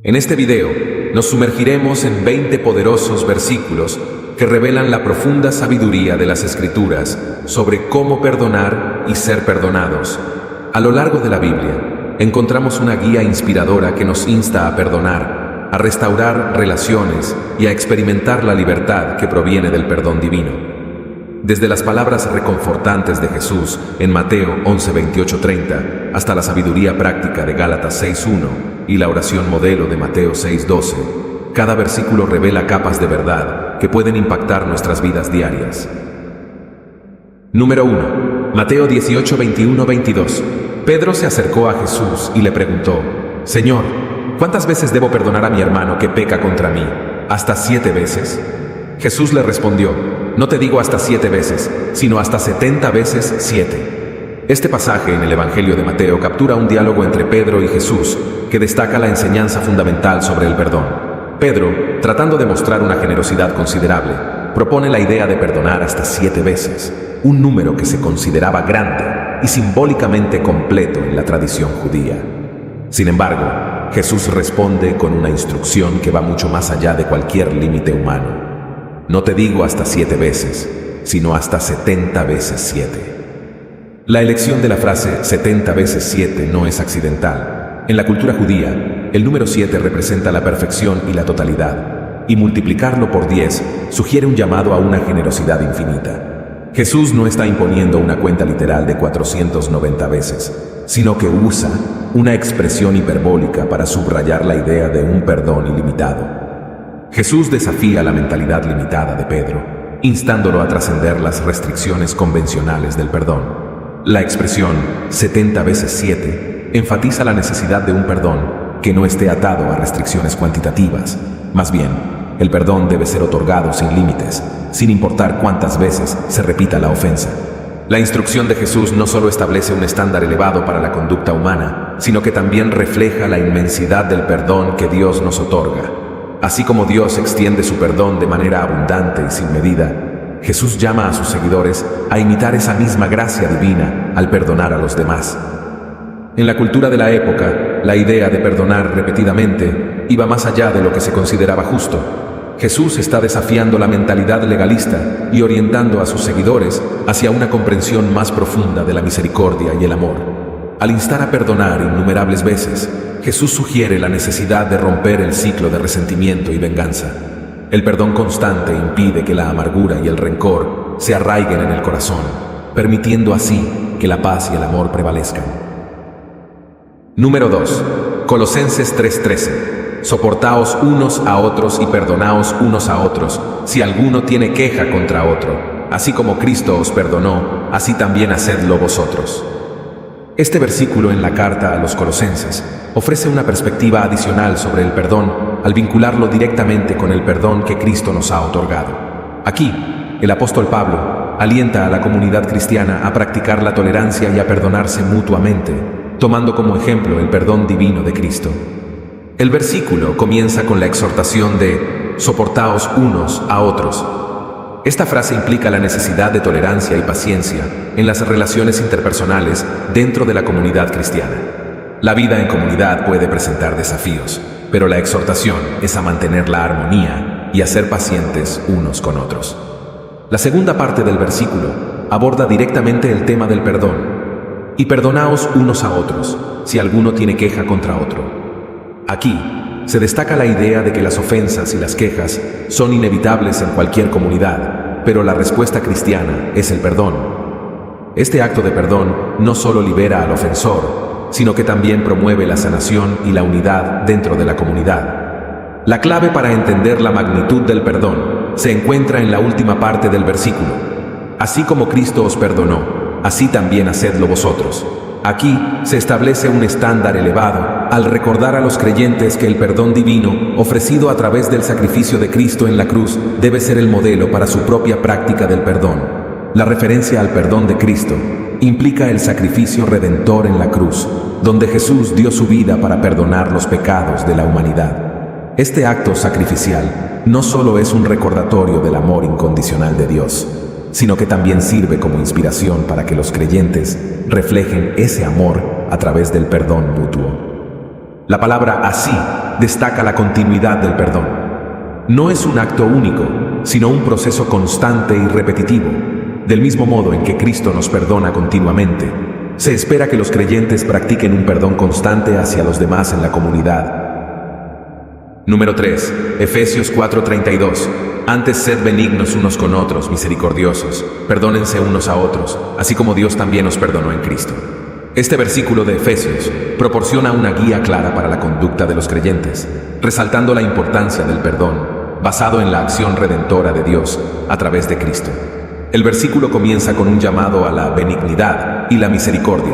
En este video nos sumergiremos en 20 poderosos versículos que revelan la profunda sabiduría de las Escrituras sobre cómo perdonar y ser perdonados. A lo largo de la Biblia encontramos una guía inspiradora que nos insta a perdonar, a restaurar relaciones y a experimentar la libertad que proviene del perdón divino. Desde las palabras reconfortantes de Jesús en Mateo 11:28-30 hasta la sabiduría práctica de Gálatas 6:1 y la oración modelo de Mateo 6:12, cada versículo revela capas de verdad que pueden impactar nuestras vidas diarias. Número 1. Mateo 18:21-22. Pedro se acercó a Jesús y le preguntó: Señor, ¿cuántas veces debo perdonar a mi hermano que peca contra mí? ¿Hasta 7 veces? Jesús le respondió: No te digo hasta 7 veces, sino hasta 70 veces 7. Este pasaje en el Evangelio de Mateo captura un diálogo entre Pedro y Jesús que destaca la enseñanza fundamental sobre el perdón. Pedro, tratando de mostrar una generosidad considerable, propone la idea de perdonar hasta 7 veces, un número que se consideraba grande y simbólicamente completo en la tradición judía. Sin embargo, Jesús responde con una instrucción que va mucho más allá de cualquier límite humano. No te digo hasta 7 veces, sino hasta 70 veces 7. La elección de la frase 70 veces 7 no es accidental. En la cultura judía, el número 7 representa la perfección y la totalidad, y multiplicarlo por 10 sugiere un llamado a una generosidad infinita. Jesús no está imponiendo una cuenta literal de 490 veces, sino que usa una expresión hiperbólica para subrayar la idea de un perdón ilimitado. Jesús desafía la mentalidad limitada de Pedro, instándolo a trascender las restricciones convencionales del perdón. La expresión 70 veces 7 enfatiza la necesidad de un perdón que no esté atado a restricciones cuantitativas. Más bien, el perdón debe ser otorgado sin límites, sin importar cuántas veces se repita la ofensa. La instrucción de Jesús no solo establece un estándar elevado para la conducta humana, sino que también refleja la inmensidad del perdón que Dios nos otorga. Así como Dios extiende su perdón de manera abundante y sin medida, Jesús llama a sus seguidores a imitar esa misma gracia divina al perdonar a los demás. En la cultura de la época, la idea de perdonar repetidamente iba más allá de lo que se consideraba justo. Jesús está desafiando la mentalidad legalista y orientando a sus seguidores hacia una comprensión más profunda de la misericordia y el amor. Al instar a perdonar innumerables veces, Jesús sugiere la necesidad de romper el ciclo de resentimiento y venganza. El perdón constante impide que la amargura y el rencor se arraiguen en el corazón, permitiendo así que la paz y el amor prevalezcan. Número 2. Colosenses 3:13. Soportaos unos a otros y perdonaos unos a otros, si alguno tiene queja contra otro. Así como Cristo os perdonó, así también hacedlo vosotros. Este versículo en la carta a los Colosenses ofrece una perspectiva adicional sobre el perdón al vincularlo directamente con el perdón que Cristo nos ha otorgado. Aquí, el apóstol Pablo alienta a la comunidad cristiana a practicar la tolerancia y a perdonarse mutuamente, tomando como ejemplo el perdón divino de Cristo. El versículo comienza con la exhortación de soportaos unos a otros. Esta frase implica la necesidad de tolerancia y paciencia en las relaciones interpersonales dentro de la comunidad cristiana. La vida en comunidad puede presentar desafíos, pero la exhortación es a mantener la armonía y a ser pacientes unos con otros. La segunda parte del versículo aborda directamente el tema del perdón. Y perdonaos unos a otros, si alguno tiene queja contra otro. Aquí se destaca la idea de que las ofensas y las quejas son inevitables en cualquier comunidad, pero la respuesta cristiana es el perdón. Este acto de perdón no solo libera al ofensor, sino que también promueve la sanación y la unidad dentro de la comunidad. La clave para entender la magnitud del perdón se encuentra en la última parte del versículo. Así como Cristo os perdonó, así también hacedlo vosotros. Aquí se establece un estándar elevado al recordar a los creyentes que el perdón divino, ofrecido a través del sacrificio de Cristo en la cruz, debe ser el modelo para su propia práctica del perdón. La referencia al perdón de Cristo implica el sacrificio redentor en la cruz, donde Jesús dio su vida para perdonar los pecados de la humanidad. Este acto sacrificial no solo es un recordatorio del amor incondicional de Dios, sino que también sirve como inspiración para que los creyentes reflejen ese amor a través del perdón mutuo. La palabra así destaca la continuidad del perdón. No es un acto único, sino un proceso constante y repetitivo. Del mismo modo en que Cristo nos perdona continuamente, se espera que los creyentes practiquen un perdón constante hacia los demás en la comunidad. Número 3. Efesios 4:32. Antes sed benignos unos con otros, misericordiosos, perdónense unos a otros, así como Dios también os perdonó en Cristo. Este versículo de Efesios proporciona una guía clara para la conducta de los creyentes, resaltando la importancia del perdón, basado en la acción redentora de Dios a través de Cristo. El versículo comienza con un llamado a la benignidad y la misericordia.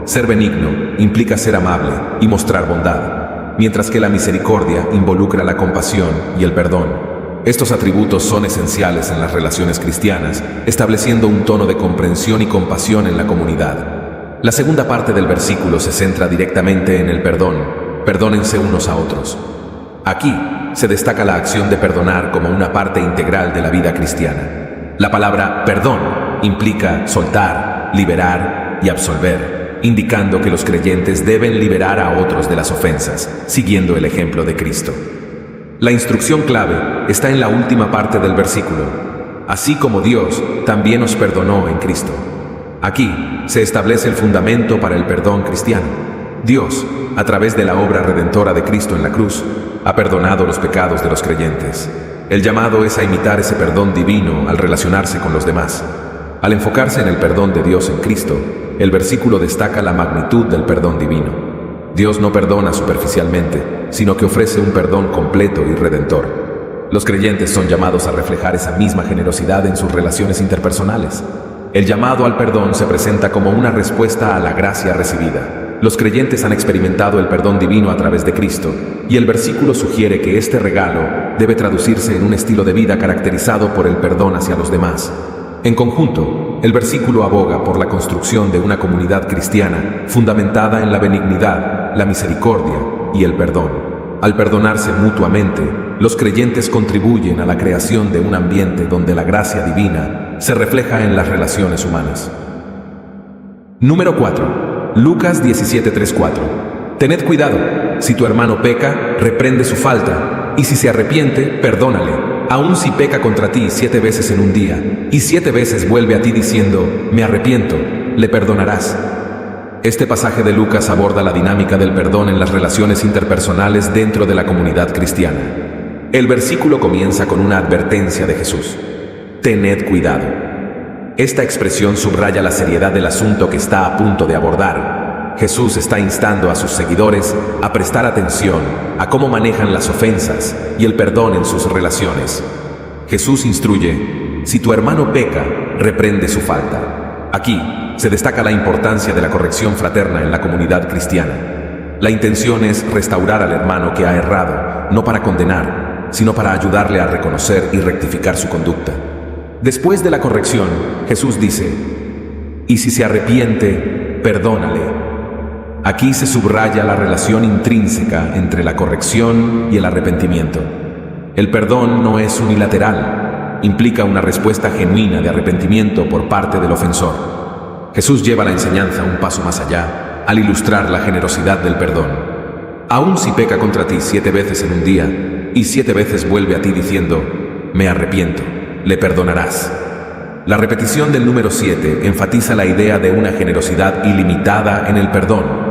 Ser benigno implica ser amable y mostrar bondad, mientras que la misericordia involucra la compasión y el perdón. Estos atributos son esenciales en las relaciones cristianas, estableciendo un tono de comprensión y compasión en la comunidad. La segunda parte del versículo se centra directamente en el perdón. Perdónense unos a otros. Aquí se destaca la acción de perdonar como una parte integral de la vida cristiana. La palabra perdón implica soltar, liberar y absolver, indicando que los creyentes deben liberar a otros de las ofensas, siguiendo el ejemplo de Cristo. La instrucción clave está en la última parte del versículo. Así como Dios también os perdonó en Cristo. Aquí se establece el fundamento para el perdón cristiano. Dios, a través de la obra redentora de Cristo en la cruz, ha perdonado los pecados de los creyentes. El llamado es a imitar ese perdón divino al relacionarse con los demás. Al enfocarse en el perdón de Dios en Cristo, el versículo destaca la magnitud del perdón divino. Dios no perdona superficialmente, sino que ofrece un perdón completo y redentor. Los creyentes son llamados a reflejar esa misma generosidad en sus relaciones interpersonales. El llamado al perdón se presenta como una respuesta a la gracia recibida. Los creyentes han experimentado el perdón divino a través de Cristo, y el versículo sugiere que este regalo debe traducirse en un estilo de vida caracterizado por el perdón hacia los demás. En conjunto, el versículo aboga por la construcción de una comunidad cristiana fundamentada en la benignidad, la misericordia y el perdón. Al perdonarse mutuamente, los creyentes contribuyen a la creación de un ambiente donde la gracia divina se refleja en las relaciones humanas. Número 4. Lucas 17:3-4. Tened cuidado, si tu hermano peca, reprende su falta, y si se arrepiente, perdónale. Aun si peca contra ti 7 veces en un día, y 7 veces vuelve a ti diciendo, me arrepiento, le perdonarás. Este pasaje de Lucas aborda la dinámica del perdón en las relaciones interpersonales dentro de la comunidad cristiana. El versículo comienza con una advertencia de Jesús. Tened cuidado. Esta expresión subraya la seriedad del asunto que está a punto de abordar. Jesús está instando a sus seguidores a prestar atención a cómo manejan las ofensas y el perdón en sus relaciones. Jesús instruye, si tu hermano peca, reprende su falta. Aquí se destaca la importancia de la corrección fraterna en la comunidad cristiana. La intención es restaurar al hermano que ha errado, no para condenar, sino para ayudarle a reconocer y rectificar su conducta. Después de la corrección, Jesús dice, y si se arrepiente, perdónale. Aquí se subraya la relación intrínseca entre la corrección y el arrepentimiento. El perdón no es unilateral, implica una respuesta genuina de arrepentimiento por parte del ofensor. Jesús lleva la enseñanza un paso más allá, al ilustrar la generosidad del perdón. Aun si peca contra ti 7 veces en un día, y 7 veces vuelve a ti diciendo, me arrepiento, le perdonarás. La repetición del número 7 enfatiza la idea de una generosidad ilimitada en el perdón.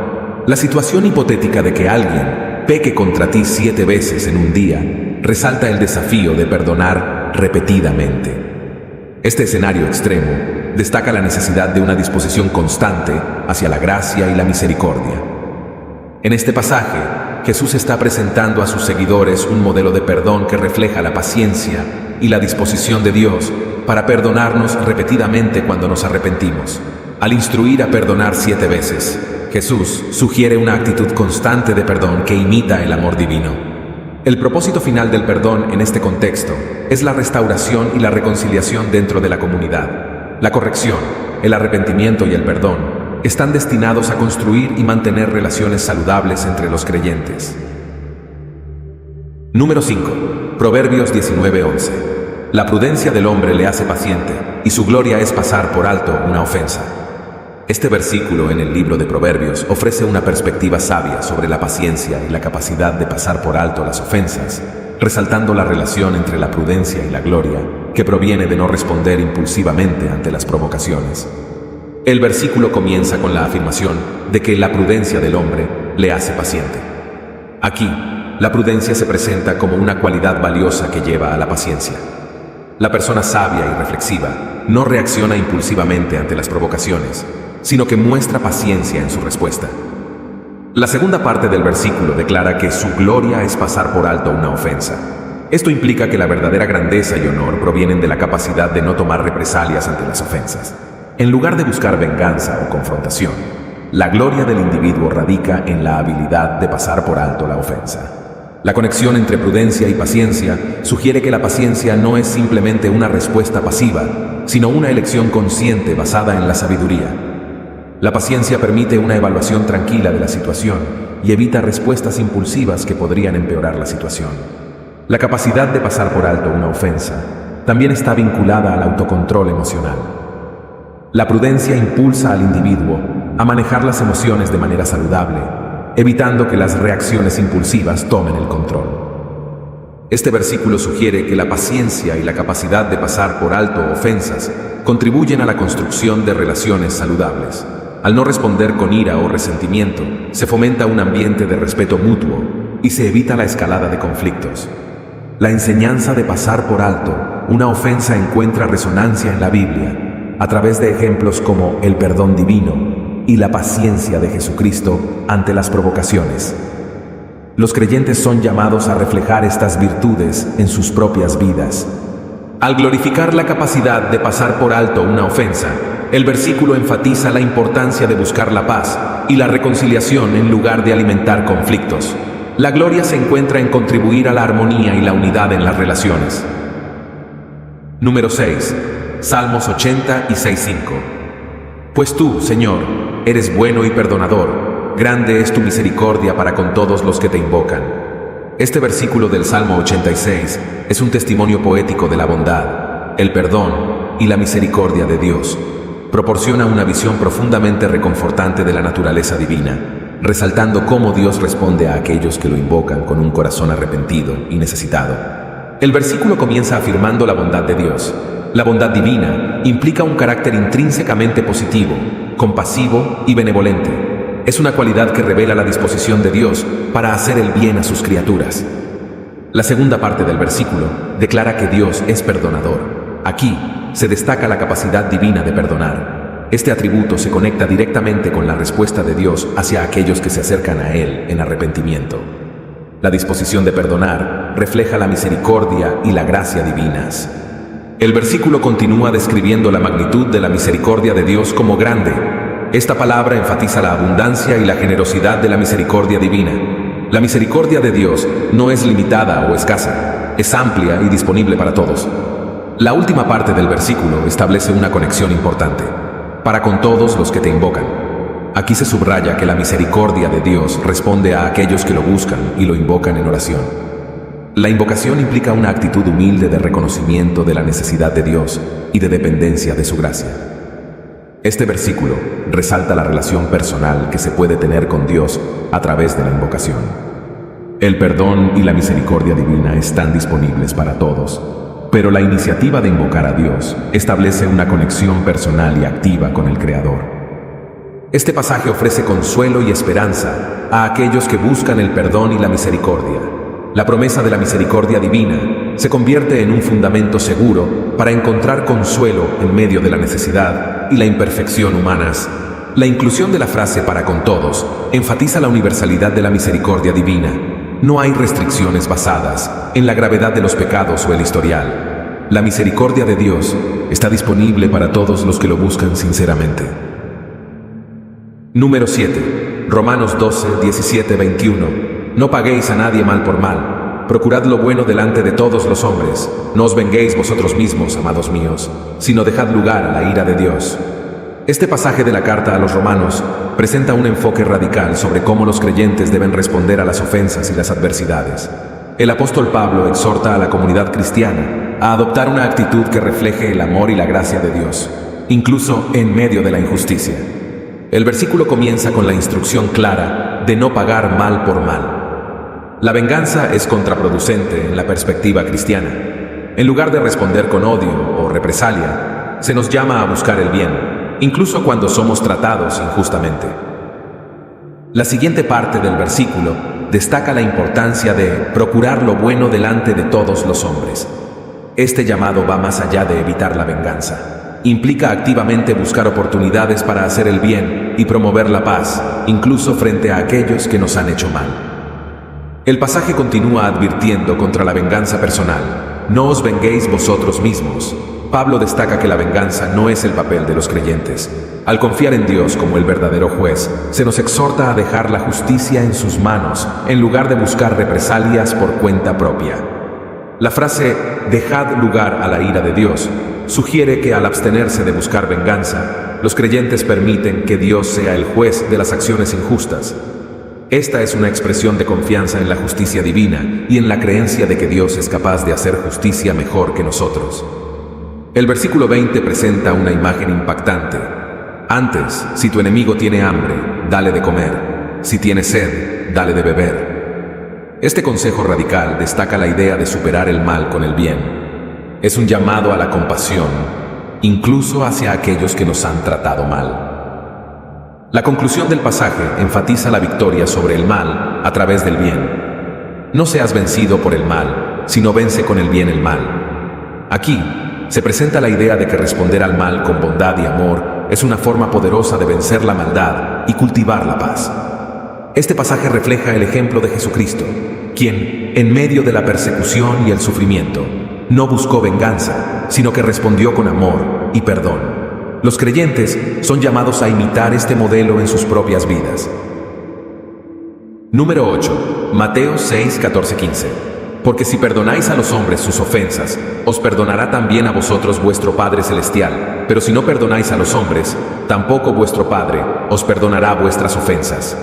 La situación hipotética de que alguien peque contra ti 7 veces en un día resalta el desafío de perdonar repetidamente. Este escenario extremo destaca la necesidad de una disposición constante hacia la gracia y la misericordia. En este pasaje, Jesús está presentando a sus seguidores un modelo de perdón que refleja la paciencia y la disposición de Dios para perdonarnos repetidamente cuando nos arrepentimos. Al instruir a perdonar 7 veces, Jesús sugiere una actitud constante de perdón que imita el amor divino. El propósito final del perdón en este contexto es la restauración y la reconciliación dentro de la comunidad. La corrección, el arrepentimiento y el perdón están destinados a construir y mantener relaciones saludables entre los creyentes. Número 5. Proverbios 19:11. La prudencia del hombre le hace paciente, y su gloria es pasar por alto una ofensa. Este versículo en el libro de Proverbios ofrece una perspectiva sabia sobre la paciencia y la capacidad de pasar por alto las ofensas, resaltando la relación entre la prudencia y la gloria, que proviene de no responder impulsivamente ante las provocaciones. El versículo comienza con la afirmación de que la prudencia del hombre le hace paciente. Aquí, la prudencia se presenta como una cualidad valiosa que lleva a la paciencia. La persona sabia y reflexiva no reacciona impulsivamente ante las provocaciones, sino que muestra paciencia en su respuesta. La segunda parte del versículo declara que su gloria es pasar por alto una ofensa. Esto implica que la verdadera grandeza y honor provienen de la capacidad de no tomar represalias ante las ofensas. En lugar de buscar venganza o confrontación, la gloria del individuo radica en la habilidad de pasar por alto la ofensa. La conexión entre prudencia y paciencia sugiere que la paciencia no es simplemente una respuesta pasiva, sino una elección consciente basada en la sabiduría. La paciencia permite una evaluación tranquila de la situación y evita respuestas impulsivas que podrían empeorar la situación. La capacidad de pasar por alto una ofensa también está vinculada al autocontrol emocional. La prudencia impulsa al individuo a manejar las emociones de manera saludable, evitando que las reacciones impulsivas tomen el control. Este versículo sugiere que la paciencia y la capacidad de pasar por alto ofensas contribuyen a la construcción de relaciones saludables. Al no responder con ira o resentimiento, se fomenta un ambiente de respeto mutuo y se evita la escalada de conflictos. La enseñanza de pasar por alto una ofensa encuentra resonancia en la Biblia a través de ejemplos como el perdón divino y la paciencia de Jesucristo ante las provocaciones. Los creyentes son llamados a reflejar estas virtudes en sus propias vidas. Al glorificar la capacidad de pasar por alto una ofensa, el versículo enfatiza la importancia de buscar la paz y la reconciliación en lugar de alimentar conflictos. La gloria se encuentra en contribuir a la armonía y la unidad en las relaciones. Número 6. Salmos 80 y 6:5. Pues tú, Señor, eres bueno y perdonador, grande es tu misericordia para con todos los que te invocan. Este versículo del Salmo 86 es un testimonio poético de la bondad, el perdón y la misericordia de Dios. Proporciona una visión profundamente reconfortante de la naturaleza divina, resaltando cómo Dios responde a aquellos que lo invocan con un corazón arrepentido y necesitado. El versículo comienza afirmando la bondad de Dios. La bondad divina implica un carácter intrínsecamente positivo, compasivo y benevolente. Es una cualidad que revela la disposición de Dios para hacer el bien a sus criaturas. La segunda parte del versículo declara que Dios es perdonador. Aquí se destaca la capacidad divina de perdonar. Este atributo se conecta directamente con la respuesta de Dios hacia aquellos que se acercan a Él en arrepentimiento. La disposición de perdonar refleja la misericordia y la gracia divinas. El versículo continúa describiendo la magnitud de la misericordia de Dios como grande. Esta palabra enfatiza la abundancia y la generosidad de la misericordia divina. La misericordia de Dios no es limitada o escasa, es amplia y disponible para todos. La última parte del versículo establece una conexión importante, para con todos los que te invocan. Aquí se subraya que la misericordia de Dios responde a aquellos que lo buscan y lo invocan en oración. La invocación implica una actitud humilde de reconocimiento de la necesidad de Dios y de dependencia de su gracia. Este versículo resalta la relación personal que se puede tener con Dios a través de la invocación. El perdón y la misericordia divina están disponibles para todos, pero la iniciativa de invocar a Dios establece una conexión personal y activa con el Creador. Este pasaje ofrece consuelo y esperanza a aquellos que buscan el perdón y la misericordia. La promesa de la misericordia divina se convierte en un fundamento seguro para encontrar consuelo en medio de la necesidad y la imperfección humanas. La inclusión de la frase para con todos enfatiza la universalidad de la misericordia divina. No hay restricciones basadas en la gravedad de los pecados o el historial. La misericordia de Dios está disponible para todos los que lo buscan sinceramente. Número 7. Romanos 12, 17, 21. No paguéis a nadie mal por mal. Procurad lo bueno delante de todos los hombres. No os venguéis vosotros mismos, amados míos, sino dejad lugar a la ira de Dios. Este pasaje de la carta a los romanos presenta un enfoque radical sobre cómo los creyentes deben responder a las ofensas y las adversidades. El apóstol Pablo exhorta a la comunidad cristiana a adoptar una actitud que refleje el amor y la gracia de Dios, incluso en medio de la injusticia. El versículo comienza con la instrucción clara de no pagar mal por mal. La venganza es contraproducente en la perspectiva cristiana. En lugar de responder con odio o represalia, se nos llama a buscar el bien, incluso cuando somos tratados injustamente. La siguiente parte del versículo destaca la importancia de procurar lo bueno delante de todos los hombres. Este llamado va más allá de evitar la venganza. Implica activamente buscar oportunidades para hacer el bien y promover la paz, incluso frente a aquellos que nos han hecho mal. El pasaje continúa advirtiendo contra la venganza personal. No os venguéis vosotros mismos. Pablo destaca que la venganza no es el papel de los creyentes. Al confiar en Dios como el verdadero juez, se nos exhorta a dejar la justicia en sus manos, en lugar de buscar represalias por cuenta propia. La frase «dejad lugar a la ira de Dios» sugiere que al abstenerse de buscar venganza, los creyentes permiten que Dios sea el juez de las acciones injustas. Esta es una expresión de confianza en la justicia divina y en la creencia de que Dios es capaz de hacer justicia mejor que nosotros. El versículo 20 presenta una imagen impactante. Antes, si tu enemigo tiene hambre, dale de comer. Si tiene sed, dale de beber. Este consejo radical destaca la idea de superar el mal con el bien. Es un llamado a la compasión, incluso hacia aquellos que nos han tratado mal. La conclusión del pasaje enfatiza la victoria sobre el mal a través del bien. No seas vencido por el mal, sino vence con el bien el mal. Aquí se presenta la idea de que responder al mal con bondad y amor es una forma poderosa de vencer la maldad y cultivar la paz. Este pasaje refleja el ejemplo de Jesucristo, quien, en medio de la persecución y el sufrimiento, no buscó venganza, sino que respondió con amor y perdón. Los creyentes son llamados a imitar este modelo en sus propias vidas. Número 8. Mateo 6, 14, 15. Porque si perdonáis a los hombres sus ofensas, os perdonará también a vosotros vuestro Padre Celestial. Pero si no perdonáis a los hombres, tampoco vuestro Padre os perdonará vuestras ofensas.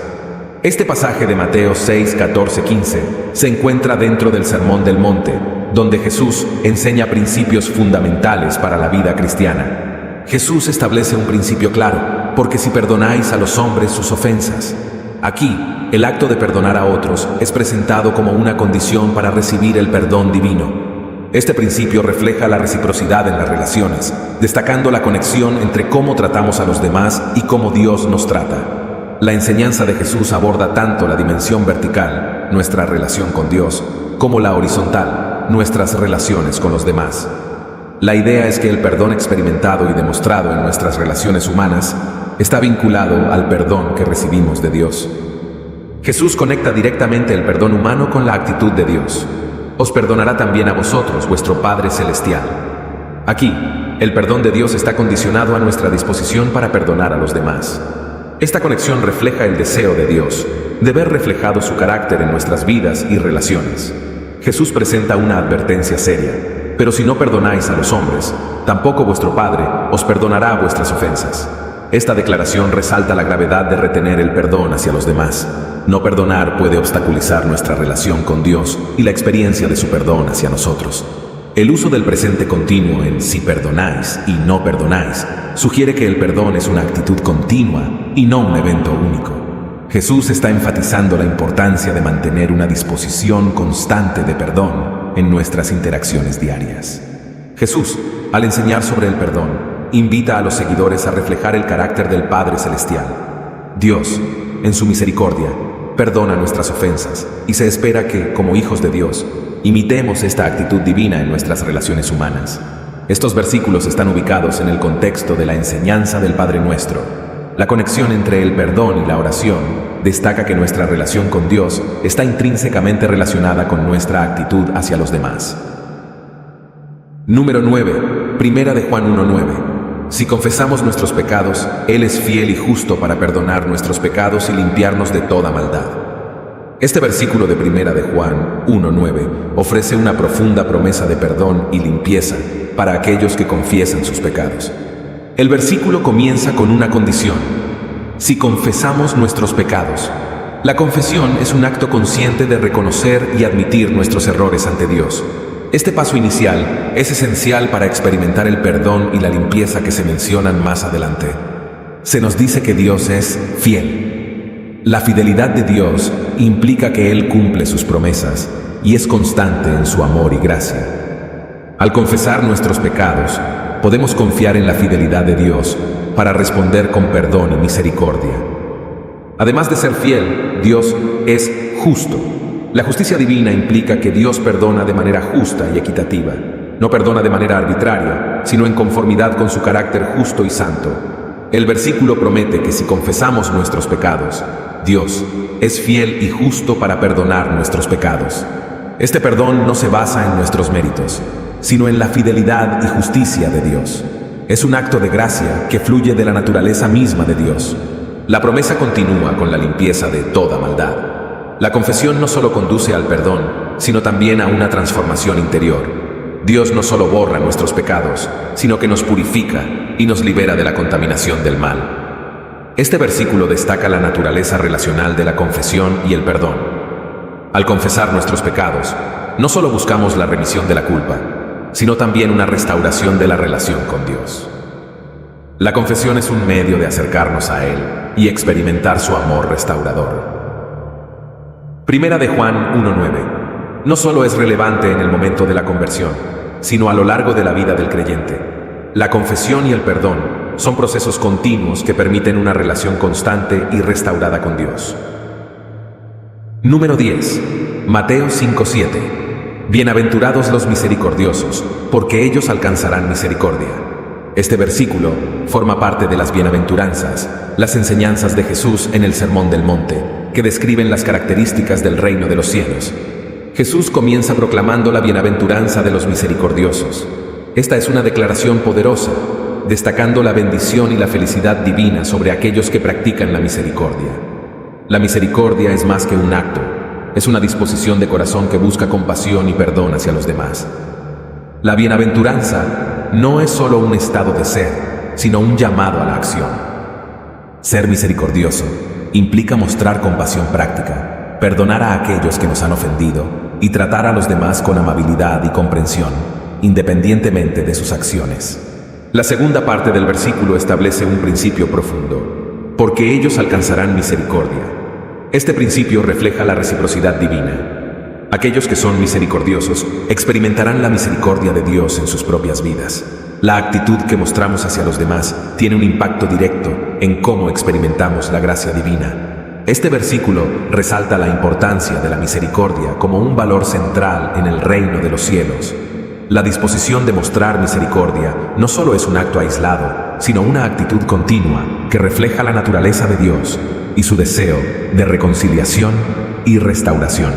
Este pasaje de Mateo 6, 14, 15 se encuentra dentro del Sermón del Monte, donde Jesús enseña principios fundamentales para la vida cristiana. Jesús establece un principio claro: porque si perdonáis a los hombres sus ofensas. Aquí, el acto de perdonar a otros es presentado como una condición para recibir el perdón divino. Este principio refleja la reciprocidad en las relaciones, destacando la conexión entre cómo tratamos a los demás y cómo Dios nos trata. La enseñanza de Jesús aborda tanto la dimensión vertical, nuestra relación con Dios, como la horizontal, nuestras relaciones con los demás. La idea es que el perdón experimentado y demostrado en nuestras relaciones humanas está vinculado al perdón que recibimos de Dios. Jesús conecta directamente el perdón humano con la actitud de Dios. Os perdonará también a vosotros vuestro Padre Celestial. Aquí, el perdón de Dios está condicionado a nuestra disposición para perdonar a los demás. Esta conexión refleja el deseo de Dios de ver reflejado su carácter en nuestras vidas y relaciones. Jesús presenta una advertencia seria: pero si no perdonáis a los hombres, tampoco vuestro Padre os perdonará vuestras ofensas. Esta declaración resalta la gravedad de retener el perdón hacia los demás. No perdonar puede obstaculizar nuestra relación con Dios y la experiencia de su perdón hacia nosotros. El uso del presente continuo en si perdonáis y no perdonáis sugiere que el perdón es una actitud continua y no un evento único. Jesús está enfatizando la importancia de mantener una disposición constante de perdón en nuestras interacciones diarias. Jesús, al enseñar sobre el perdón, invita a los seguidores a reflejar el carácter del Padre Celestial. Dios, en su misericordia, perdona nuestras ofensas y se espera que, como hijos de Dios, imitemos esta actitud divina en nuestras relaciones humanas. Estos versículos están ubicados en el contexto de la enseñanza del Padre Nuestro. La conexión entre el perdón y la oración destaca que nuestra relación con Dios está intrínsecamente relacionada con nuestra actitud hacia los demás. Número 9. Primera de Juan 1:9. Si confesamos nuestros pecados, Él es fiel y justo para perdonar nuestros pecados y limpiarnos de toda maldad. Este versículo de Primera de Juan 1:9 ofrece una profunda promesa de perdón y limpieza para aquellos que confiesan sus pecados. El versículo comienza con una condición: si confesamos nuestros pecados. La confesión es un acto consciente de reconocer y admitir nuestros errores ante Dios. Este paso inicial es esencial para experimentar el perdón y la limpieza que se mencionan más adelante. Se nos dice que Dios es fiel. La fidelidad de Dios implica que Él cumple sus promesas y es constante en su amor y gracia. Al confesar nuestros pecados, podemos confiar en la fidelidad de Dios para responder con perdón y misericordia. Además de ser fiel, Dios es justo. La justicia divina implica que Dios perdona de manera justa y equitativa. No perdona de manera arbitraria, sino en conformidad con su carácter justo y santo. El versículo promete que si confesamos nuestros pecados, Dios es fiel y justo para perdonar nuestros pecados. Este perdón no se basa en nuestros méritos, sino en la fidelidad y justicia de Dios. Es un acto de gracia que fluye de la naturaleza misma de Dios. La promesa continúa con la limpieza de toda maldad. La confesión no solo conduce al perdón, sino también a una transformación interior. Dios no solo borra nuestros pecados, sino que nos purifica y nos libera de la contaminación del mal. Este versículo destaca la naturaleza relacional de la confesión y el perdón. Al confesar nuestros pecados, no solo buscamos la remisión de la culpa, sino también una restauración de la relación con Dios. La confesión es un medio de acercarnos a Él y experimentar su amor restaurador. Primera de Juan 1:9. No solo es relevante en el momento de la conversión, sino a lo largo de la vida del creyente. La confesión y el perdón son procesos continuos que permiten una relación constante y restaurada con Dios. Número 10. Mateo 5:7. Bienaventurados los misericordiosos, porque ellos alcanzarán misericordia. Este versículo forma parte de las bienaventuranzas, las enseñanzas de Jesús en el Sermón del Monte, que describen las características del reino de los cielos. Jesús comienza proclamando la bienaventuranza de los misericordiosos. Esta es una declaración poderosa, destacando la bendición y la felicidad divina sobre aquellos que practican la misericordia. La misericordia es más que un acto, es una disposición de corazón que busca compasión y perdón hacia los demás. La bienaventuranza no es solo un estado de ser, sino un llamado a la acción. Ser misericordioso implica mostrar compasión práctica, perdonar a aquellos que nos han ofendido y tratar a los demás con amabilidad y comprensión, independientemente de sus acciones. La segunda parte del versículo establece un principio profundo, porque ellos alcanzarán misericordia. Este principio refleja la reciprocidad divina. Aquellos que son misericordiosos experimentarán la misericordia de Dios en sus propias vidas. La actitud que mostramos hacia los demás tiene un impacto directo en cómo experimentamos la gracia divina. Este versículo resalta la importancia de la misericordia como un valor central en el reino de los cielos. La disposición de mostrar misericordia no solo es un acto aislado, sino una actitud continua que refleja la naturaleza de Dios y su deseo de reconciliación y restauración.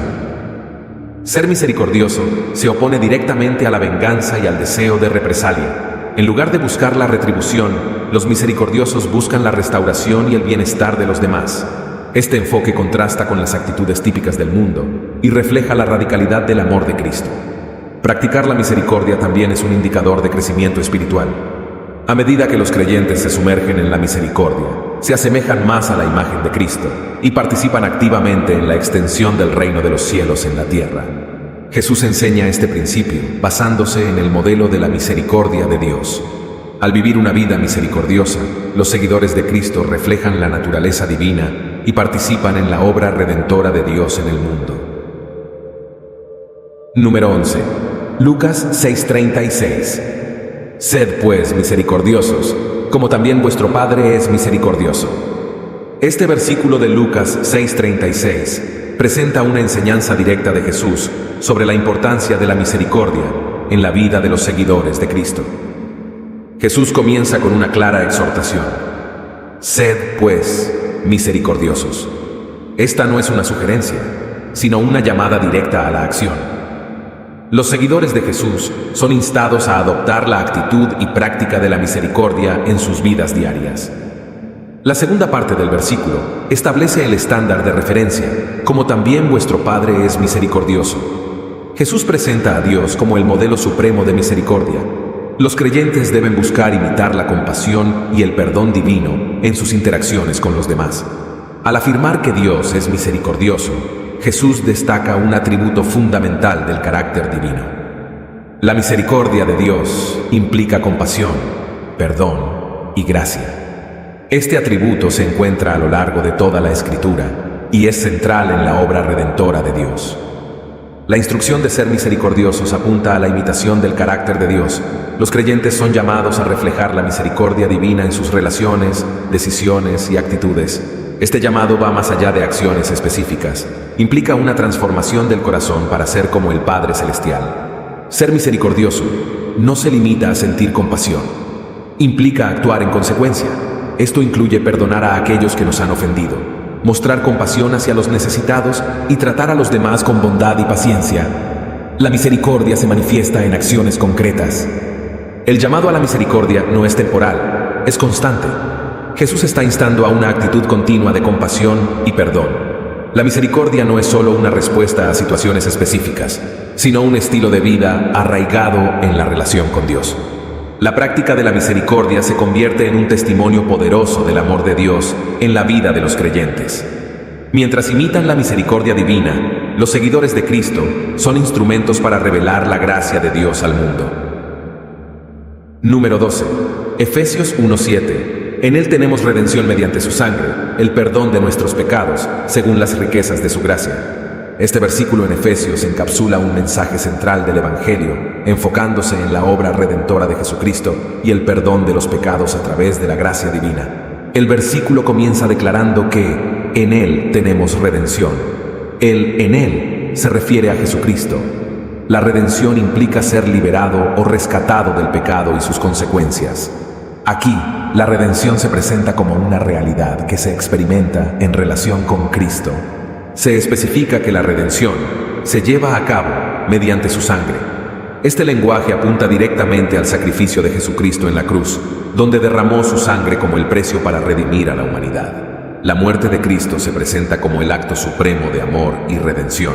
Ser misericordioso se opone directamente a la venganza y al deseo de represalia. En lugar de buscar la retribución, los misericordiosos buscan la restauración y el bienestar de los demás. Este enfoque contrasta con las actitudes típicas del mundo y refleja la radicalidad del amor de Cristo. Practicar la misericordia también es un indicador de crecimiento espiritual. A medida que los creyentes se sumergen en la misericordia, se asemejan más a la imagen de Cristo y participan activamente en la extensión del reino de los cielos en la tierra. Jesús enseña este principio basándose en el modelo de la misericordia de Dios. Al vivir una vida misericordiosa, los seguidores de Cristo reflejan la naturaleza divina y participan en la obra redentora de Dios en el mundo. Número 11. Lucas 6:36. Sed pues misericordiosos, como también vuestro Padre es misericordioso. Este versículo de Lucas 6:36 presenta una enseñanza directa de Jesús sobre la importancia de la misericordia en la vida de los seguidores de Cristo. Jesús comienza con una clara exhortación. Sed, pues, misericordiosos. Esta no es una sugerencia, sino una llamada directa a la acción. Los seguidores de Jesús son instados a adoptar la actitud y práctica de la misericordia en sus vidas diarias. La segunda parte del versículo establece el estándar de referencia, como también vuestro Padre es misericordioso. Jesús presenta a Dios como el modelo supremo de misericordia. Los creyentes deben buscar imitar la compasión y el perdón divino en sus interacciones con los demás. Al afirmar que Dios es misericordioso, Jesús destaca un atributo fundamental del carácter divino. La misericordia de Dios implica compasión, perdón y gracia. Este atributo se encuentra a lo largo de toda la Escritura y es central en la obra redentora de Dios. La instrucción de ser misericordiosos apunta a la imitación del carácter de Dios. Los creyentes son llamados a reflejar la misericordia divina en sus relaciones, decisiones y actitudes. Este llamado va más allá de acciones específicas. Implica una transformación del corazón para ser como el Padre Celestial. Ser misericordioso no se limita a sentir compasión. Implica actuar en consecuencia. Esto incluye perdonar a aquellos que nos han ofendido, mostrar compasión hacia los necesitados y tratar a los demás con bondad y paciencia. La misericordia se manifiesta en acciones concretas. El llamado a la misericordia no es temporal, es constante. Jesús está instando a una actitud continua de compasión y perdón. La misericordia no es solo una respuesta a situaciones específicas, sino un estilo de vida arraigado en la relación con Dios. La práctica de la misericordia se convierte en un testimonio poderoso del amor de Dios en la vida de los creyentes. Mientras imitan la misericordia divina, los seguidores de Cristo son instrumentos para revelar la gracia de Dios al mundo. Número 12. Efesios 1:7. En Él tenemos redención mediante su sangre, el perdón de nuestros pecados, según las riquezas de su gracia. Este versículo en Efesios encapsula un mensaje central del Evangelio, enfocándose en la obra redentora de Jesucristo y el perdón de los pecados a través de la gracia divina. El versículo comienza declarando que en Él tenemos redención. El en Él se refiere a Jesucristo. La redención implica ser liberado o rescatado del pecado y sus consecuencias. Aquí, la redención se presenta como una realidad que se experimenta en relación con Cristo. Se especifica que la redención se lleva a cabo mediante su sangre. Este lenguaje apunta directamente al sacrificio de Jesucristo en la cruz, donde derramó su sangre como el precio para redimir a la humanidad. La muerte de Cristo se presenta como el acto supremo de amor y redención.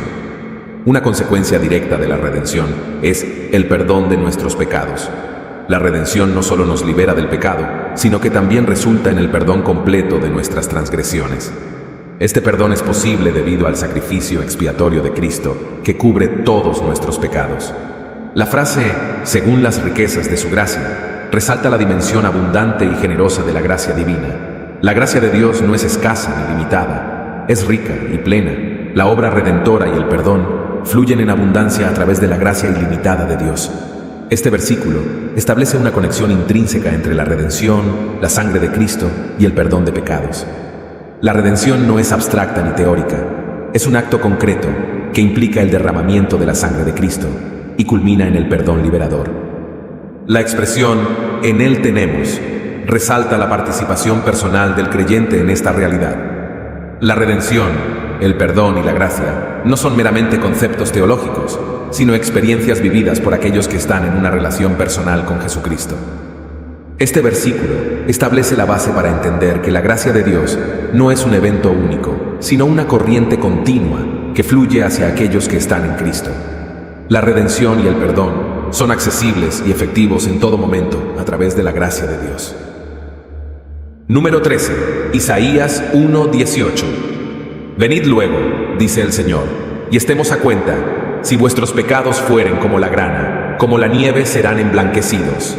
Una consecuencia directa de la redención es el perdón de nuestros pecados. La redención no solo nos libera del pecado, sino que también resulta en el perdón completo de nuestras transgresiones. Este perdón es posible debido al sacrificio expiatorio de Cristo, que cubre todos nuestros pecados. La frase, según las riquezas de su gracia, resalta la dimensión abundante y generosa de la gracia divina. La gracia de Dios no es escasa ni limitada, es rica y plena. La obra redentora y el perdón fluyen en abundancia a través de la gracia ilimitada de Dios. Este versículo establece una conexión intrínseca entre la redención, la sangre de Cristo y el perdón de pecados. La redención no es abstracta ni teórica, es un acto concreto que implica el derramamiento de la sangre de Cristo y culmina en el perdón liberador. La expresión "en Él tenemos" resalta la participación personal del creyente en esta realidad. La redención, el perdón y la gracia no son meramente conceptos teológicos, sino experiencias vividas por aquellos que están en una relación personal con Jesucristo. Este versículo establece la base para entender que la gracia de Dios no es un evento único, sino una corriente continua que fluye hacia aquellos que están en Cristo. La redención y el perdón son accesibles y efectivos en todo momento a través de la gracia de Dios. Número 13. Isaías 1:18. Venid luego, dice el Señor, y estemos a cuenta. Si vuestros pecados fueren como la grana, como la nieve serán emblanquecidos.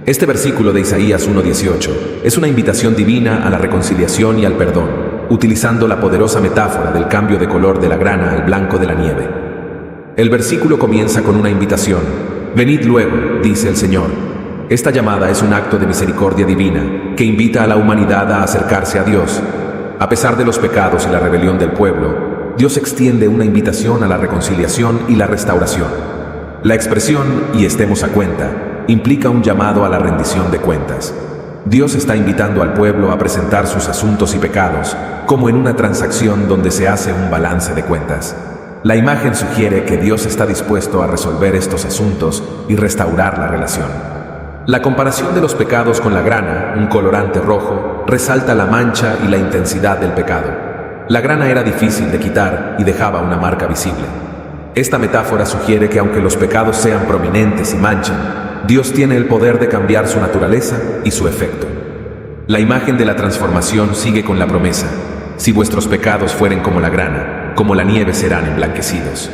Este versículo de Isaías 1:18 es una invitación divina a la reconciliación y al perdón, utilizando la poderosa metáfora del cambio de color de la grana al blanco de la nieve. El versículo comienza con una invitación. Venid luego, dice el Señor. Esta llamada es un acto de misericordia divina que invita a la humanidad a acercarse a Dios. A pesar de los pecados y la rebelión del pueblo, Dios extiende una invitación a la reconciliación y la restauración. La expresión "y estemos a cuenta" implica un llamado a la rendición de cuentas. Dios está invitando al pueblo a presentar sus asuntos y pecados, como en una transacción donde se hace un balance de cuentas. La imagen sugiere que Dios está dispuesto a resolver estos asuntos y restaurar la relación. La comparación de los pecados con la grana, un colorante rojo, resalta la mancha y la intensidad del pecado. La grana era difícil de quitar y dejaba una marca visible. Esta metáfora sugiere que aunque los pecados sean prominentes y manchan, Dios tiene el poder de cambiar su naturaleza y su efecto. La imagen de la transformación sigue con la promesa: si vuestros pecados fueren como la grana, como la nieve serán emblanquecidos.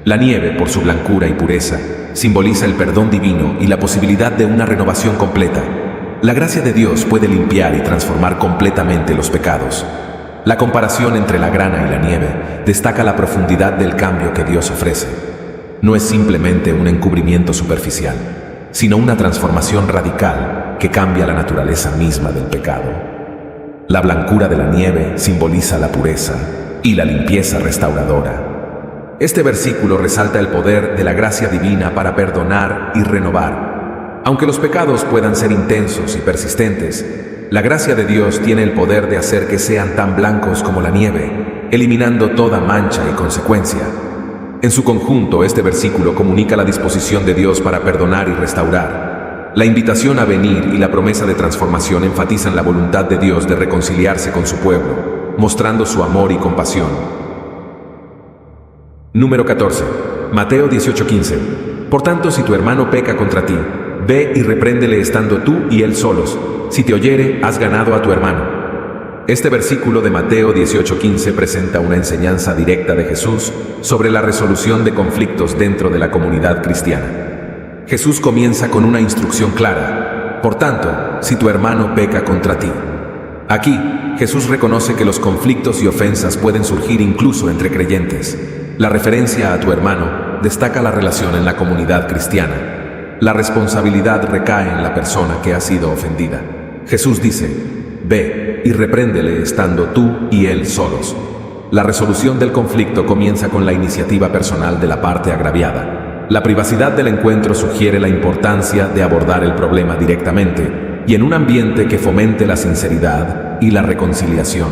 La nieve, por su blancura y pureza, simboliza el perdón divino y la posibilidad de una renovación completa. la gracia de Dios puede limpiar y transformar completamente los pecados. La comparación entre la grana y la nieve destaca la profundidad del cambio que Dios ofrece. No es simplemente un encubrimiento superficial, sino una transformación radical que cambia la naturaleza misma del pecado. La blancura de la nieve simboliza la pureza y la limpieza restauradora. Este versículo resalta el poder de la gracia divina para perdonar y renovar. Aunque los pecados puedan ser intensos y persistentes, la gracia de Dios tiene el poder de hacer que sean tan blancos como la nieve, eliminando toda mancha y consecuencia. En su conjunto, este versículo comunica la disposición de Dios para perdonar y restaurar. La invitación a venir y la promesa de transformación enfatizan la voluntad de Dios de reconciliarse con su pueblo, mostrando su amor y compasión. Número 14. Mateo 18:15. Por tanto, si tu hermano peca contra ti, ve y repréndele estando tú y él solos. Si te oyere, has ganado a tu hermano. Este versículo de Mateo 18:15 presenta una enseñanza directa de Jesús sobre la resolución de conflictos dentro de la comunidad cristiana. Jesús comienza con una instrucción clara: por tanto, si tu hermano peca contra ti. Aquí, Jesús reconoce que los conflictos y ofensas pueden surgir incluso entre creyentes. La referencia a tu hermano destaca la relación en la comunidad cristiana. La responsabilidad recae en la persona que ha sido ofendida. Jesús dice: ve y repréndele estando tú y él solos. La resolución del conflicto comienza con la iniciativa personal de la parte agraviada. La privacidad del encuentro sugiere la importancia de abordar el problema directamente y en un ambiente que fomente la sinceridad y la reconciliación.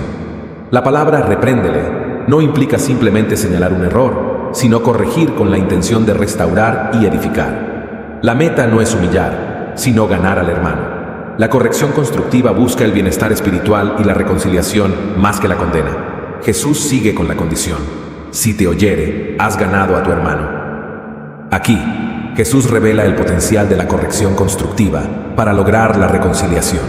La palabra repréndele no implica simplemente señalar un error, sino corregir con la intención de restaurar y edificar. La meta no es humillar, sino ganar al hermano. La corrección constructiva busca el bienestar espiritual y la reconciliación más que la condena. Jesús sigue con la condición: si te oyere, has ganado a tu hermano. Aquí, Jesús revela el potencial de la corrección constructiva para lograr la reconciliación.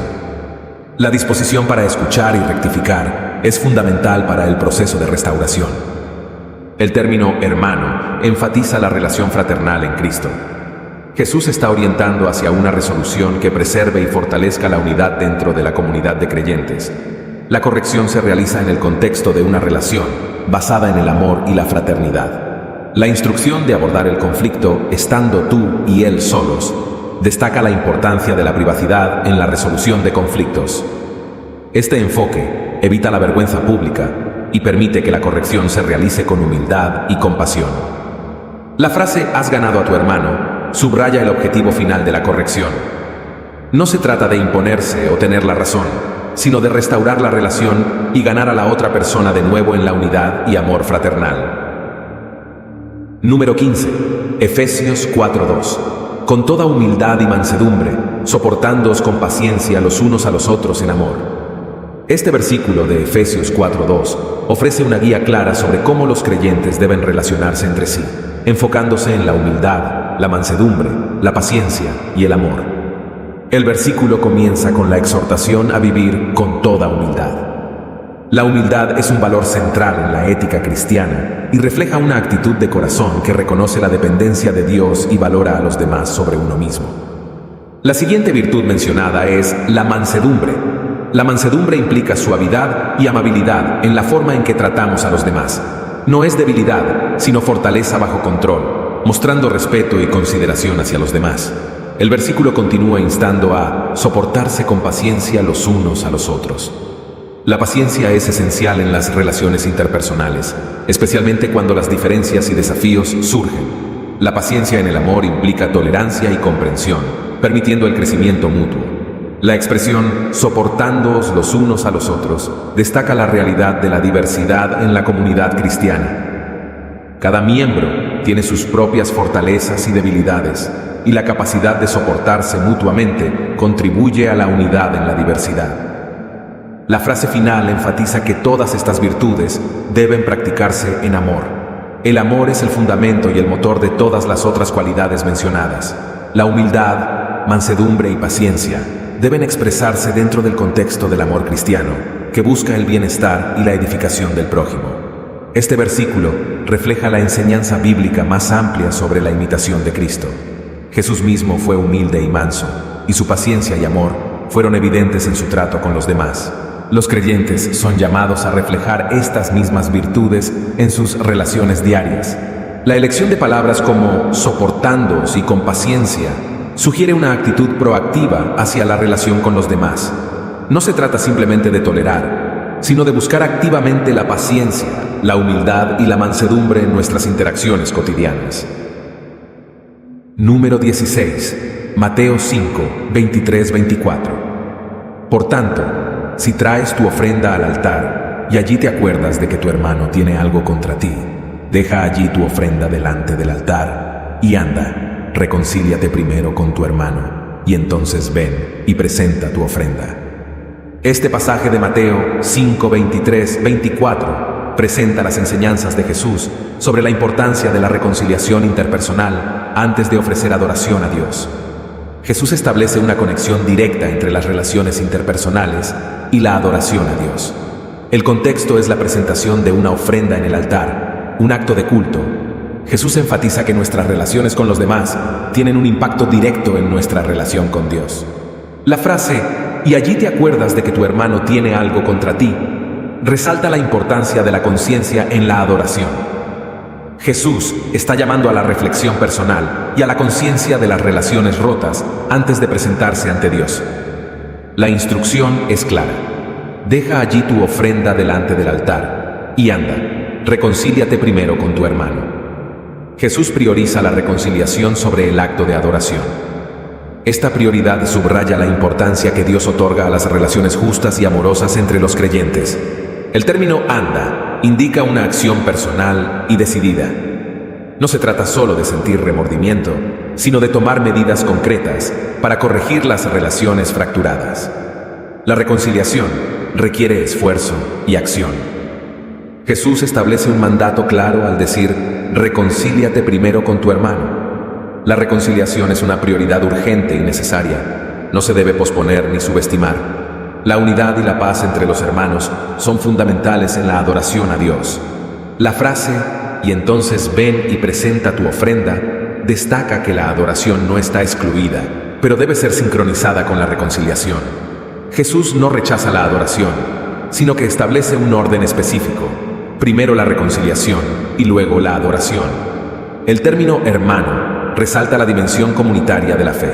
La disposición para escuchar y rectificar es fundamental para el proceso de restauración. El término hermano enfatiza la relación fraternal en Cristo. Jesús está orientando hacia una resolución que preserve y fortalezca la unidad dentro de la comunidad de creyentes. La corrección se realiza en el contexto de una relación basada en el amor y la fraternidad. La instrucción de abordar el conflicto estando tú y él solos destaca la importancia de la privacidad en la resolución de conflictos. Este enfoque evita la vergüenza pública y permite que la corrección se realice con humildad y compasión. La frase "has ganado a tu hermano" subraya el objetivo final de la corrección. No se trata de imponerse o tener la razón, sino de restaurar la relación y ganar a la otra persona de nuevo en la unidad y amor fraternal. Número 15. Efesios 4:2. Con toda humildad y mansedumbre, soportándoos con paciencia los unos a los otros en amor. Este versículo de Efesios 4:2 ofrece una guía clara sobre cómo los creyentes deben relacionarse entre sí, enfocándose en la humildad, la mansedumbre, la paciencia y el amor. El versículo comienza con la exhortación a vivir con toda humildad. La humildad es un valor central en la ética cristiana y refleja una actitud de corazón que reconoce la dependencia de Dios y valora a los demás sobre uno mismo. La siguiente virtud mencionada es la mansedumbre. La mansedumbre implica suavidad y amabilidad en la forma en que tratamos a los demás. No es debilidad, sino fortaleza bajo control, mostrando respeto y consideración hacia los demás. El versículo continúa instando a soportarse con paciencia los unos a los otros. La paciencia es esencial en las relaciones interpersonales, especialmente cuando las diferencias y desafíos surgen. La paciencia en el amor implica tolerancia y comprensión, permitiendo el crecimiento mutuo. La expresión "soportándoos los unos a los otros" destaca la realidad de la diversidad en la comunidad cristiana. Cada miembro tiene sus propias fortalezas y debilidades, y la capacidad de soportarse mutuamente contribuye a la unidad en la diversidad. La frase final enfatiza que todas estas virtudes deben practicarse en amor. El amor es el fundamento y el motor de todas las otras cualidades mencionadas. La humildad, mansedumbre y paciencia deben expresarse dentro del contexto del amor cristiano, que busca el bienestar y la edificación del prójimo. Este versículo refleja la enseñanza bíblica más amplia sobre la imitación de Cristo. Jesús mismo fue humilde y manso, y su paciencia y amor fueron evidentes en su trato con los demás. Los creyentes son llamados a reflejar estas mismas virtudes en sus relaciones diarias. La elección de palabras como soportándoos y con paciencia sugiere una actitud proactiva hacia la relación con los demás. No se trata simplemente de tolerar, sino de buscar activamente la paciencia, la humildad y la mansedumbre en nuestras interacciones cotidianas. Número 16. Mateo 5, 23-24. Por tanto, si traes tu ofrenda al altar y allí te acuerdas de que tu hermano tiene algo contra ti, deja allí tu ofrenda delante del altar y anda, reconcíliate primero con tu hermano y entonces ven y presenta tu ofrenda. Este pasaje de Mateo 5, 23-24 presenta las enseñanzas de Jesús sobre la importancia de la reconciliación interpersonal antes de ofrecer adoración a Dios. Jesús establece una conexión directa entre las relaciones interpersonales y la adoración a Dios. El contexto es la presentación de una ofrenda en el altar, un acto de culto. Jesús enfatiza que nuestras relaciones con los demás tienen un impacto directo en nuestra relación con Dios. La frase, y allí te acuerdas de que tu hermano tiene algo contra ti, resalta la importancia de la conciencia en la adoración. Jesús está llamando a la reflexión personal y a la conciencia de las relaciones rotas antes de presentarse ante Dios. La instrucción es clara. Deja allí tu ofrenda delante del altar y anda, reconcíliate primero con tu hermano. Jesús prioriza la reconciliación sobre el acto de adoración. Esta prioridad subraya la importancia que Dios otorga a las relaciones justas y amorosas entre los creyentes. El término anda indica una acción personal y decidida. No se trata solo de sentir remordimiento, sino de tomar medidas concretas para corregir las relaciones fracturadas. La reconciliación requiere esfuerzo y acción. Jesús establece un mandato claro al decir, reconcíliate primero con tu hermano. La reconciliación es una prioridad urgente y necesaria. No se debe posponer ni subestimar. La unidad y la paz entre los hermanos son fundamentales en la adoración a Dios. La frase, y entonces ven y presenta tu ofrenda, destaca que la adoración no está excluida, pero debe ser sincronizada con la reconciliación. Jesús no rechaza la adoración, sino que establece un orden específico. Primero la reconciliación y luego la adoración. El término hermano resalta la dimensión comunitaria de la fe.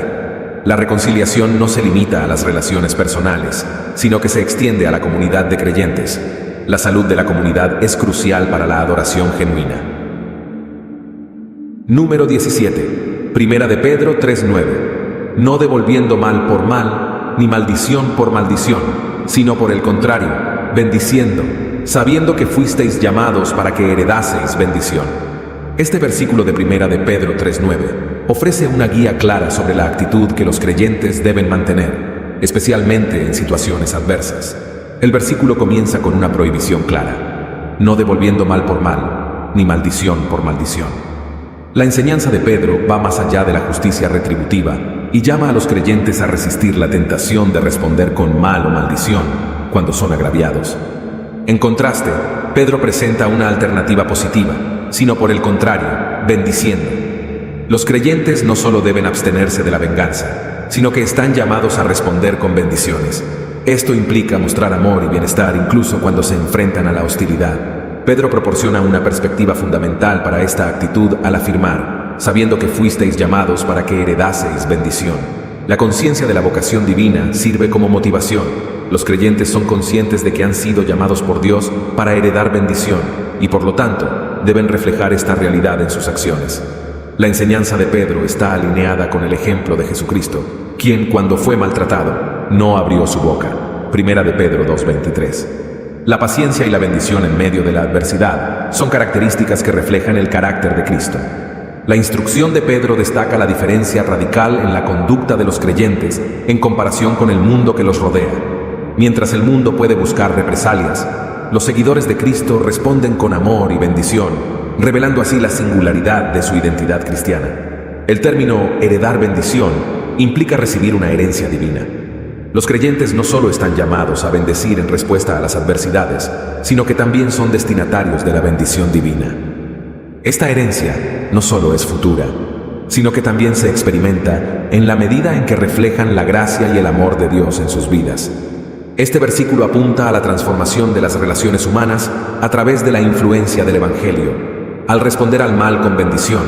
La reconciliación no se limita a las relaciones personales, sino que se extiende a la comunidad de creyentes. La salud de la comunidad es crucial para la adoración genuina. Número 17. Primera de Pedro 3:9. No devolviendo mal por mal, ni maldición por maldición, sino por el contrario, bendiciendo, sabiendo que fuisteis llamados para que heredaseis bendición. Este versículo de Primera de Pedro 3:9 ofrece una guía clara sobre la actitud que los creyentes deben mantener, especialmente en situaciones adversas. El versículo comienza con una prohibición clara: no devolviendo mal por mal, ni maldición por maldición. La enseñanza de Pedro va más allá de la justicia retributiva y llama a los creyentes a resistir la tentación de responder con mal o maldición cuando son agraviados. En contraste, Pedro presenta una alternativa positiva, sino por el contrario, bendiciendo. Los creyentes no solo deben abstenerse de la venganza, sino que están llamados a responder con bendiciones. Esto implica mostrar amor y bienestar incluso cuando se enfrentan a la hostilidad. Pedro proporciona una perspectiva fundamental para esta actitud al afirmar, sabiendo que fuisteis llamados para que heredaseis bendición. La conciencia de la vocación divina sirve como motivación. Los creyentes son conscientes de que han sido llamados por Dios para heredar bendición y por lo tanto deben reflejar esta realidad en sus acciones. La enseñanza de Pedro está alineada con el ejemplo de Jesucristo, quien cuando fue maltratado no abrió su boca. Primera de Pedro 2:23. La paciencia y la bendición en medio de la adversidad son características que reflejan el carácter de Cristo. La instrucción de Pedro destaca la diferencia radical en la conducta de los creyentes en comparación con el mundo que los rodea. Mientras el mundo puede buscar represalias, los seguidores de Cristo responden con amor y bendición, revelando así la singularidad de su identidad cristiana. El término heredar bendición implica recibir una herencia divina. Los creyentes no solo están llamados a bendecir en respuesta a las adversidades, sino que también son destinatarios de la bendición divina. Esta herencia no solo es futura, sino que también se experimenta en la medida en que reflejan la gracia y el amor de Dios en sus vidas. Este versículo apunta a la transformación de las relaciones humanas a través de la influencia del Evangelio. Al responder al mal con bendición,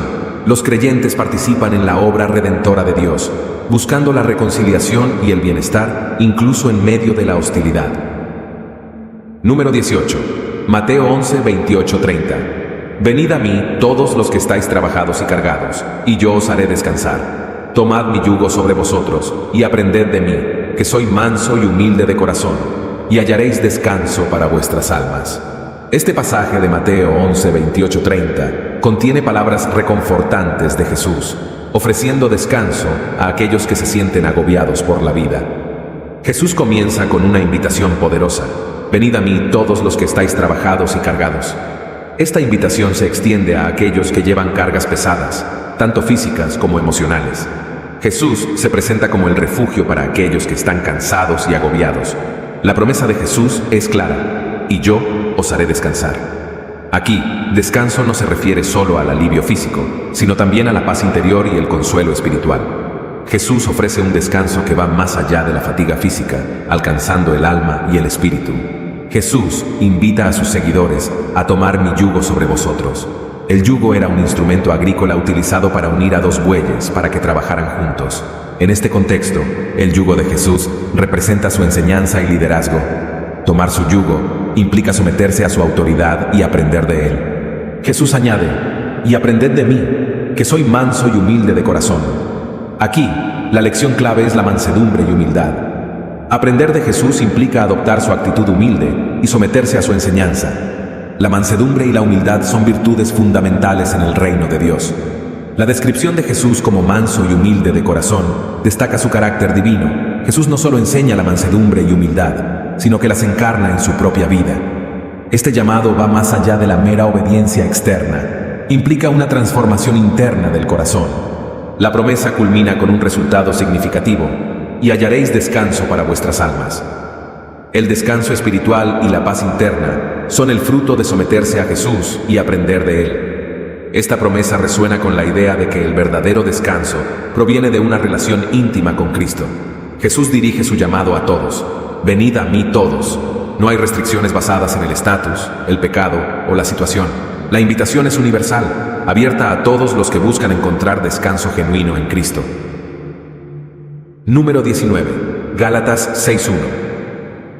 los creyentes participan en la obra redentora de Dios, buscando la reconciliación y el bienestar, incluso en medio de la hostilidad. Número 18. Mateo 11, 28, 30. Venid a mí, todos los que estáis trabajados y cargados, y yo os haré descansar. Tomad mi yugo sobre vosotros, y aprended de mí, que soy manso y humilde de corazón, y hallaréis descanso para vuestras almas. Este pasaje de Mateo 11, 28, 30 contiene palabras reconfortantes de Jesús, ofreciendo descanso a aquellos que se sienten agobiados por la vida. Jesús comienza con una invitación poderosa: venid a mí todos los que estáis trabajados y cargados. Esta invitación se extiende a aquellos que llevan cargas pesadas, tanto físicas como emocionales. Jesús se presenta como el refugio para aquellos que están cansados y agobiados. La promesa de Jesús es clara: y yo os haré descansar. Aquí, descanso no se refiere solo al alivio físico, sino también a la paz interior y el consuelo espiritual. Jesús ofrece un descanso que va más allá de la fatiga física, alcanzando el alma y el espíritu. Jesús invita a sus seguidores a tomar mi yugo sobre vosotros. El yugo era un instrumento agrícola utilizado para unir a dos bueyes para que trabajaran juntos. En este contexto, el yugo de Jesús representa su enseñanza y liderazgo. Tomar su yugo implica someterse a su autoridad y aprender de él. Jesús añade: y aprended de mí, que soy manso y humilde de corazón. Aquí, la lección clave es la mansedumbre y humildad. Aprender de Jesús implica adoptar su actitud humilde y someterse a su enseñanza. La mansedumbre y la humildad son virtudes fundamentales en el reino de Dios. La descripción de Jesús como manso y humilde de corazón destaca su carácter divino. Jesús no solo enseña la mansedumbre y humildad, sino que las encarna en su propia vida. Este llamado va más allá de la mera obediencia externa. Implica una transformación interna del corazón. La promesa culmina con un resultado significativo: y hallaréis descanso para vuestras almas. El descanso espiritual y la paz interna son el fruto de someterse a Jesús y aprender de Él. Esta promesa resuena con la idea de que el verdadero descanso proviene de una relación íntima con Cristo. Jesús dirige su llamado a todos: venid a mí todos. No hay restricciones basadas en el estatus, el pecado o la situación. La invitación es universal, abierta a todos los que buscan encontrar descanso genuino en Cristo. Número 19. Gálatas 6:1.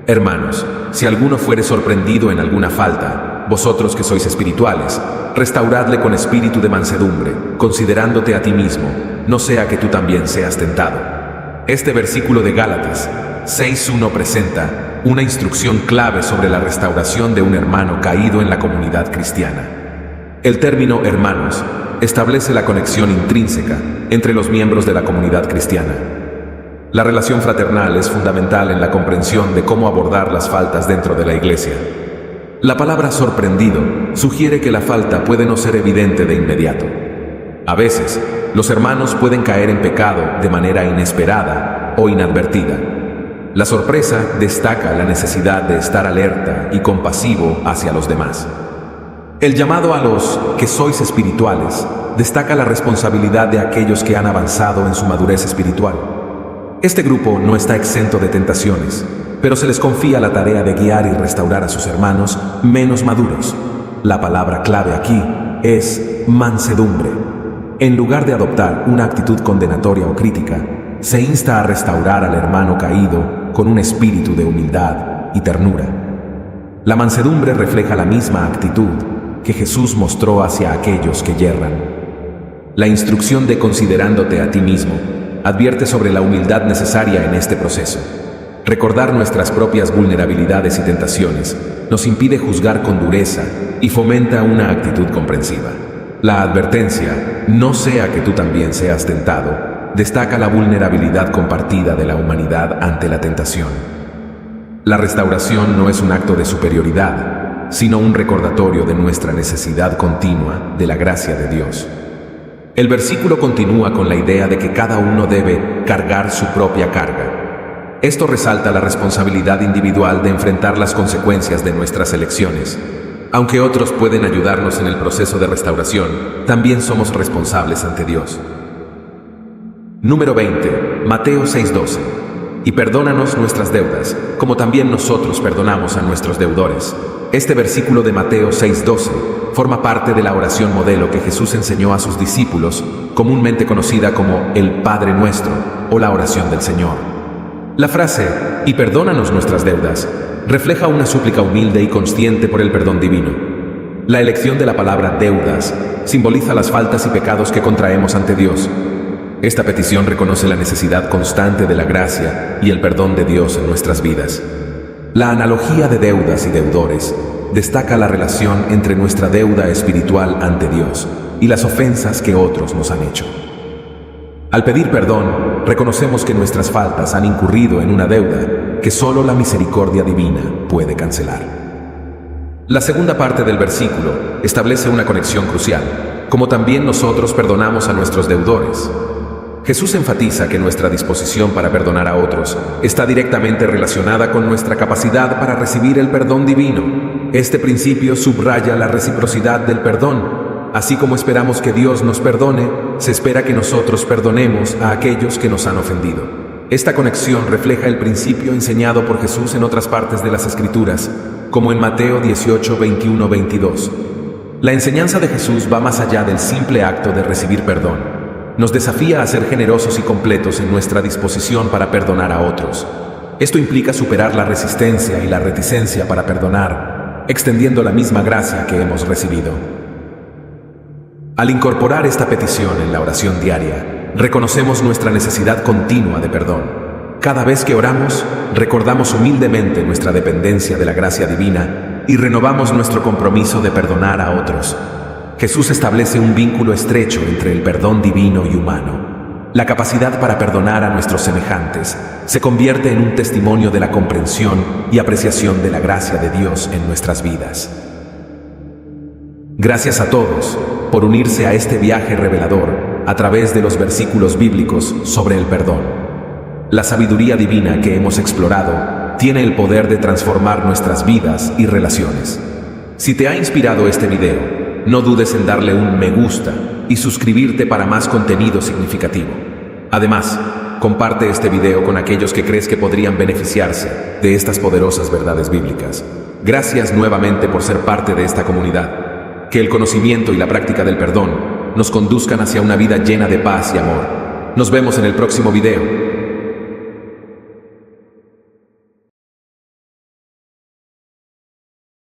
Hermanos, si alguno fuere sorprendido en alguna falta, vosotros que sois espirituales, restauradle con espíritu de mansedumbre, considerándote a ti mismo, no sea que tú también seas tentado. Este versículo de Gálatas 6:1 presenta una instrucción clave sobre la restauración de un hermano caído en la comunidad cristiana. El término hermanos establece la conexión intrínseca entre los miembros de la comunidad cristiana. La relación fraternal es fundamental en la comprensión de cómo abordar las faltas dentro de la iglesia. La palabra sorprendido sugiere que la falta puede no ser evidente de inmediato. A veces, los hermanos pueden caer en pecado de manera inesperada o inadvertida. La sorpresa destaca la necesidad de estar alerta y compasivo hacia los demás. El llamado a los que sois espirituales destaca la responsabilidad de aquellos que han avanzado en su madurez espiritual. Este grupo no está exento de tentaciones, pero se les confía la tarea de guiar y restaurar a sus hermanos menos maduros. La palabra clave aquí es mansedumbre. En lugar de adoptar una actitud condenatoria o crítica, se insta a restaurar al hermano caído con un espíritu de humildad y ternura. La mansedumbre refleja la misma actitud que Jesús mostró hacia aquellos que yerran. La instrucción de considerándote a ti mismo advierte sobre la humildad necesaria en este proceso. Recordar nuestras propias vulnerabilidades y tentaciones nos impide juzgar con dureza y fomenta una actitud comprensiva. La advertencia, no sea que tú también seas tentado, destaca la vulnerabilidad compartida de la humanidad ante la tentación. La restauración no es un acto de superioridad, sino un recordatorio de nuestra necesidad continua de la gracia de Dios. El versículo continúa con la idea de que cada uno debe cargar su propia carga. Esto resalta la responsabilidad individual de enfrentar las consecuencias de nuestras elecciones. Aunque otros pueden ayudarnos en el proceso de restauración, también somos responsables ante Dios. Número 20. Mateo 6:12. Y perdónanos nuestras deudas, como también nosotros perdonamos a nuestros deudores. Este versículo de Mateo 6:12 forma parte de la oración modelo que Jesús enseñó a sus discípulos, comúnmente conocida como el Padre Nuestro o la oración del Señor. La frase, y perdónanos nuestras deudas, refleja una súplica humilde y consciente por el perdón divino. La elección de la palabra deudas simboliza las faltas y pecados que contraemos ante Dios. Esta petición reconoce la necesidad constante de la gracia y el perdón de Dios en nuestras vidas. La analogía de deudas y deudores destaca la relación entre nuestra deuda espiritual ante Dios y las ofensas que otros nos han hecho. Al pedir perdón, reconocemos que nuestras faltas han incurrido en una deuda que solo la misericordia divina puede cancelar. La segunda parte del versículo establece una conexión crucial, como también nosotros perdonamos a nuestros deudores. Jesús enfatiza que nuestra disposición para perdonar a otros está directamente relacionada con nuestra capacidad para recibir el perdón divino. Este principio subraya la reciprocidad del perdón. Así como esperamos que Dios nos perdone, se espera que nosotros perdonemos a aquellos que nos han ofendido. Esta conexión refleja el principio enseñado por Jesús en otras partes de las Escrituras, como en Mateo 18, 21, 22. La enseñanza de Jesús va más allá del simple acto de recibir perdón. Nos desafía a ser generosos y completos en nuestra disposición para perdonar a otros. Esto implica superar la resistencia y la reticencia para perdonar, extendiendo la misma gracia que hemos recibido. Al incorporar esta petición en la oración diaria, reconocemos nuestra necesidad continua de perdón. Cada vez que oramos, recordamos humildemente nuestra dependencia de la gracia divina y renovamos nuestro compromiso de perdonar a otros. Jesús establece un vínculo estrecho entre el perdón divino y humano. La capacidad para perdonar a nuestros semejantes se convierte en un testimonio de la comprensión y apreciación de la gracia de Dios en nuestras vidas. Gracias a todos por unirse a este viaje revelador a través de los versículos bíblicos sobre el perdón. La sabiduría divina que hemos explorado tiene el poder de transformar nuestras vidas y relaciones. Si te ha inspirado este video, no dudes en darle un me gusta y suscribirte para más contenido significativo. Además, comparte este video con aquellos que crees que podrían beneficiarse de estas poderosas verdades bíblicas. Gracias nuevamente por ser parte de esta comunidad. Que el conocimiento y la práctica del perdón nos conduzcan hacia una vida llena de paz y amor. Nos vemos en el próximo video.